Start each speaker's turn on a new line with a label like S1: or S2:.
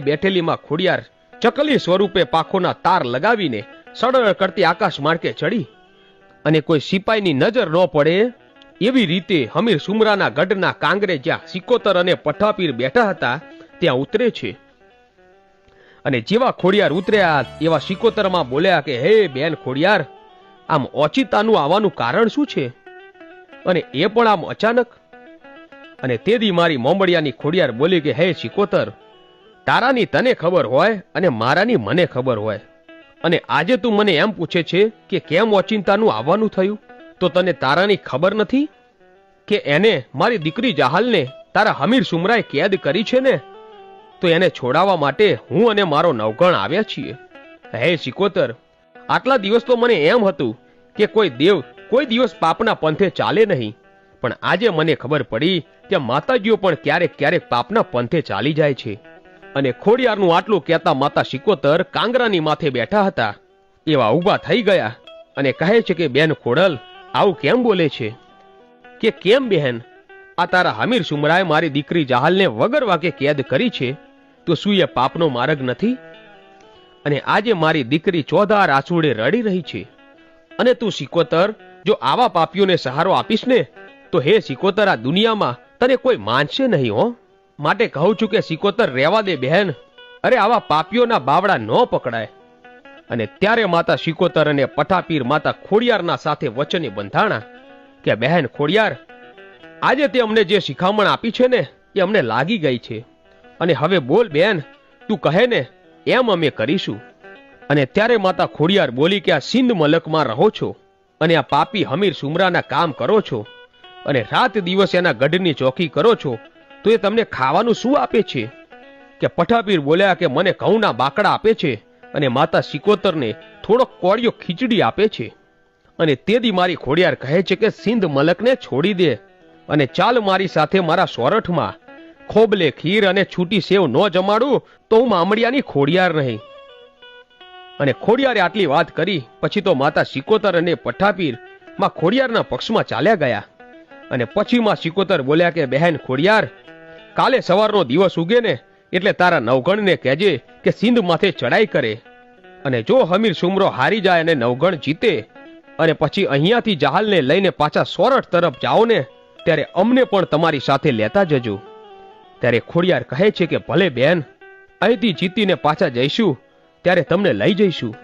S1: બેઠેલીમાં ખોડિયાર ચકલી સ્વરૂપે પાંખોના તાર લગાવીને સડળ કરતી આકાશ માર્ગે ચડી અને કોઈ સિપાઈની નજર ન પડે એવી રીતે હમીર સુમરાના ગઢના કાંગરે જ્યાં સિકોતર અને પઠાપીર બેઠા હતા ત્યાં ઉતરે છે અને જેવા ખોડિયાર ઉતર્યા એવા સિકોતરમાં બોલ્યા કે હે બેન ખોડિયાર, આમ ઓચિતાનું આવવાનું કારણ શું છે, અને એ પણ આમ અચાનક? અને તેદી મારી મોંબડિયાની ખોડિયાર બોલી કે હે સિકોતર, તારાની તને ખબર હોય અને મારાની મને ખબર હોય, અને આજે તું મને એમ પૂછે છે કે કેમ ઓચિંતાનું આવવાનું થયું, તો તને તારાની ખબર નથી કે એને મારી દીકરી જાહલને તારા હમીર સુમરાએ કેદ કરી છે ને, તો એને છોડાવવા માટે હું અને મારો નવગણ આવ્યા છીએ. હે સિકોતર, આટલા દિવસ તો મને એમ હતું કે કોઈ દેવ કોઈ દિવસ પાપના પંથે ચાલે નહીં, પણ આજે મને ખબર પડી કે માતાજીઓ પણ ક્યારેક ક્યારેક પાપના પંથે ચાલી જાય છે. અને ખોડિયારનું આટલું કહેતા માતા સિકોતર કાંગરાની માથે બેઠા હતા એવા ઊભા થઈ ગયા અને કહે છે કે બેન ખોડલ, આવું કેમ બોલે છે? કે કેમ બહેન, આ તારા હમીર સુમરાએ મારી દીકરી જાહલને વગર વાકે કેદ કરી છે, તો શું એ પાપનો માર્ગ નથી? અને આજે મારી દીકરી ચોધાર આંસુડે રડી રહી છે, અને તું સિકોતર જો આવા પાપીઓને સહારો આપીશ ને, તો હે સિકોતર, આ દુનિયામાં તને કોઈ માનશે નહીં હો. માટે કહું છું કે સિકોતર રહેવા દે બહેન, અરે આવા પાપીઓના બાવડા ન પકડાય. અને ત્યારે માતા સિકોતર અને પઠાપીર માતા ખોડિયારના સાથે વચને બંધાણા કે બહેન ખોડિયાર, આજે તે અમને જે શિખામણ આપી છે ને એ અમને લાગી ગઈ છે, અને હવે બોલ બેન, તું કહે ને એમ અમે કરીશું. અને ત્યારે માતા ખોડિયાર બોલી કે આ સિંધ મલકમાં રહો છો અને આ પાપી હમીર સુમરાના કામ કરો છો અને રાત દિવસ એના ગઢની ચોકી કરો છો, તો એ તમને ખાવાનું શું આપે છે? કે પઠાપીર બોલ્યા કે મને ઘઉંના બાકડા આપે છે અને માતા સિકોતરને થોડોક કોળિયો ખીચડી આપે છે. અને તેદી મારી ખોડિયાર કહે છે કે સિંધ મલકને છોડી દે અને ચાલ મારી સાથે મારા સોરઠમાં. ખોબલે ખીર અને છૂટી સેવ ન જમાડું તો હું મામડિયાની ખોડિયાર નહીં. અને ખોડિયારે આટલી વાત કરી પછી તો માતા સિકોતર અને પઠાપીર માં ખોડિયારના પક્ષમાં ચાલ્યા ગયા. અને પછી માં સિકોતર બોલ્યા કે બહેન ખોડિયાર, કાલે સવારનો દિવસ ઉગે ને એટલે તારા નવગણને કહેજે કે સિંધ માથે ચડાઈ કરે, અને જો હમીર સુમરો હારી જાય અને નવગણ જીતે અને પછી અહીંયાથી જાહલને લઈને પાછા સોરઠ તરફ જાઓ ને, ત્યારે અમને પણ તમારી સાથે લેતા જજો. ત્યારે ખોડિયાર કહે છે કે ભલે બેન, અહીંથી જીતીને પાછા જઈશું ત્યારે તમને લઈ જઈશું.